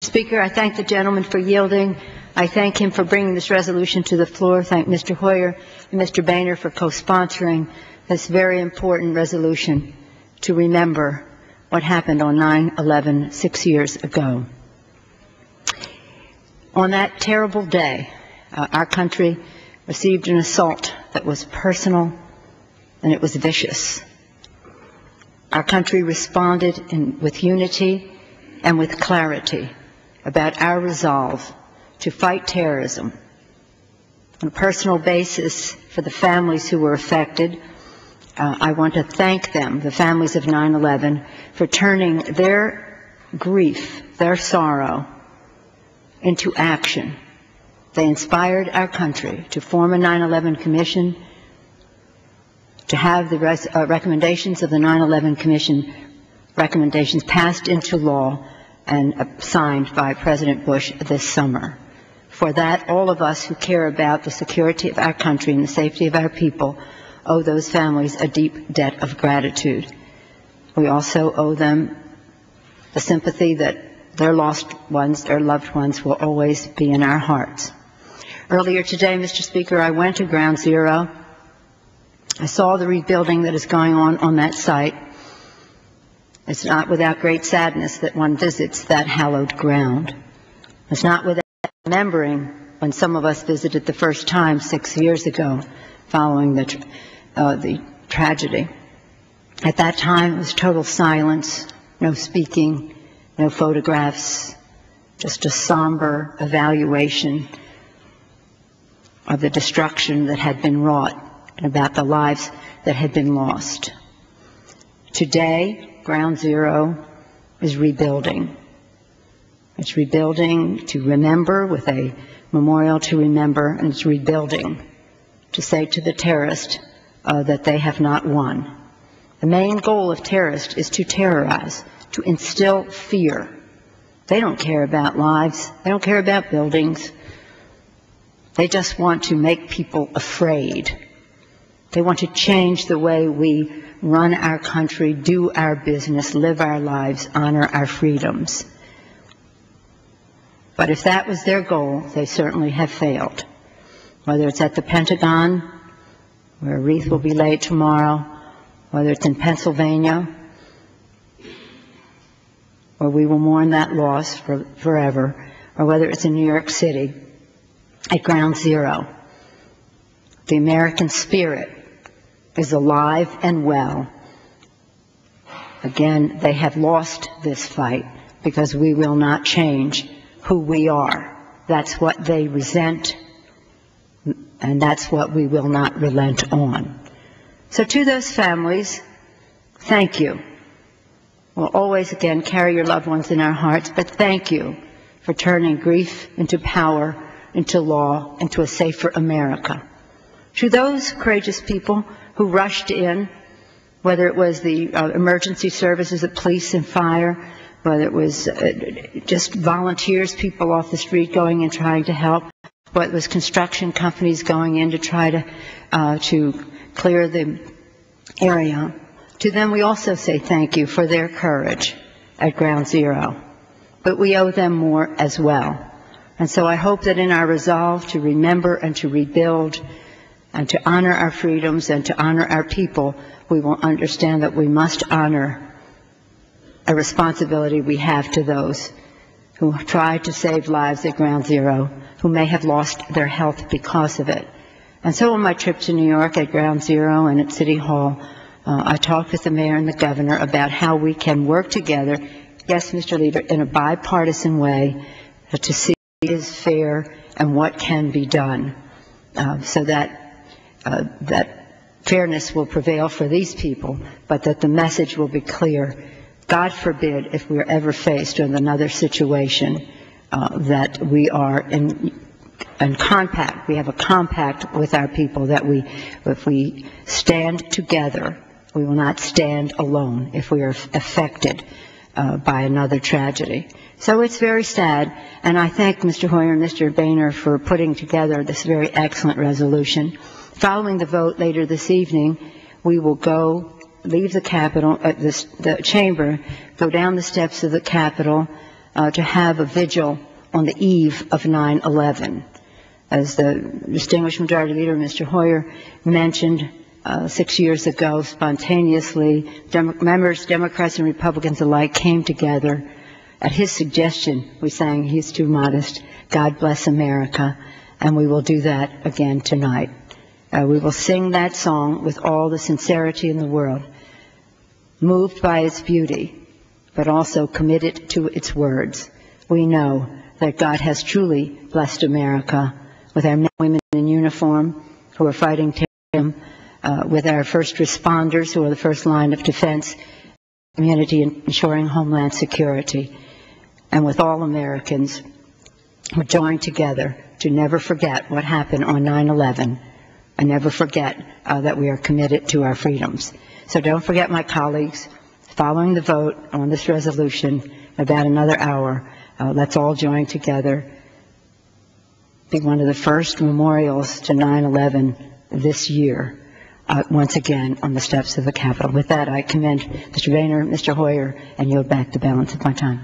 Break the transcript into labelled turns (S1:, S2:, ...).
S1: Speaker, I thank the gentleman for yielding. I thank him for bringing this resolution to the floor. Thank Mr. Hoyer and Mr. Boehner for co-sponsoring this very important resolution to remember what happened on 9/11 6 years ago. On that terrible day, our country received an assault that was personal and it was vicious. Our country responded with unity and with clarity about our resolve to fight terrorism. On a personal basis, for the families who were affected, I want to thank them, the families of 9/11, for turning their grief, their sorrow, into action. They inspired our country to form a 9/11 Commission, to have the recommendations of the 9/11 Commission recommendations passed into law and signed by President Bush this summer. For that, all of us who care about the security of our country and the safety of our people owe those families a deep debt of gratitude. We also owe them the sympathy that their lost ones, their loved ones, will always be in our hearts. Earlier today, Mr. Speaker, I went to Ground Zero. I saw the rebuilding that is going on that site. It's not without great sadness that one visits that hallowed ground. It's not without remembering when some of us visited the first time 6 years ago following the tragedy. At that time, it was total silence, no speaking, no photographs, just a somber evaluation of the destruction that had been wrought and about the lives that had been lost. Today, Ground Zero is rebuilding. It's rebuilding to remember with a memorial to remember, and it's rebuilding to say to the terrorists that they have not won. The main goal of terrorists is to terrorize, to instill fear. They don't care about lives. They don't care about buildings. They just want to make people afraid. They want to change the way we run our country, do our business, live our lives, honor our freedoms. But if that was their goal, they certainly have failed. Whether it's at the Pentagon, where a wreath will be laid tomorrow, whether it's in Pennsylvania, where we will mourn that loss forever, or whether it's in New York City, at Ground Zero. The American spirit is alive and well. Again, they have lost this fight because we will not change who we are. That's what they resent, and that's what we will not relent on. So to those families, thank you. We'll always, again, carry your loved ones in our hearts, but thank you for turning grief into power, into law, into a safer America. To those courageous people who rushed in, whether it was the emergency services of police and fire, whether it was just volunteers, people off the street going and trying to help, whether it was construction companies going in to try to clear the area. To them we also say thank you for their courage at Ground Zero. But we owe them more as well. And so I hope that in our resolve to remember and to rebuild and to honor our freedoms and to honor our people, we will understand that we must honor a responsibility we have to those who tried to save lives at Ground Zero, who may have lost their health because of it. And so on my trip to New York at Ground Zero and at City Hall, I talked with the mayor and the governor about how we can work together, yes, Mr. Leader, in a bipartisan way to see what is fair and what can be done so that fairness will prevail for these people, but that the message will be clear. God forbid if we are ever faced with another situation that we are in compact. We have a compact with our people that if we stand together, we will not stand alone if we are affected by another tragedy. So it's very sad, and I thank Mr. Hoyer and Mr. Boehner for putting together this very excellent resolution. Following the vote later this evening, we will leave the Capitol, the chamber, go down the steps of the Capitol, to have a vigil on the eve of 9/11. As the distinguished Majority Leader, Mr. Hoyer, mentioned 6 years ago, spontaneously, members, Democrats and Republicans alike, came together. At his suggestion, we sang "He's Too Modest, God Bless America," and we will do that again tonight. We will sing that song with all the sincerity in the world, moved by its beauty, but also committed to its words. We know that God has truly blessed America with our men and women in uniform who are fighting terrorism, with our first responders who are the first line of defense, community ensuring homeland security, and with all Americans who join together to never forget what happened on 9/11 and never forget that we are committed to our freedoms. So don't forget, my colleagues, following the vote on this resolution in about another hour, let's all join together. Be one of the first memorials to 9/11 this year, once again on the steps of the Capitol. With that, I commend Mr. Boehner, Mr. Hoyer, and yield back the balance of my time.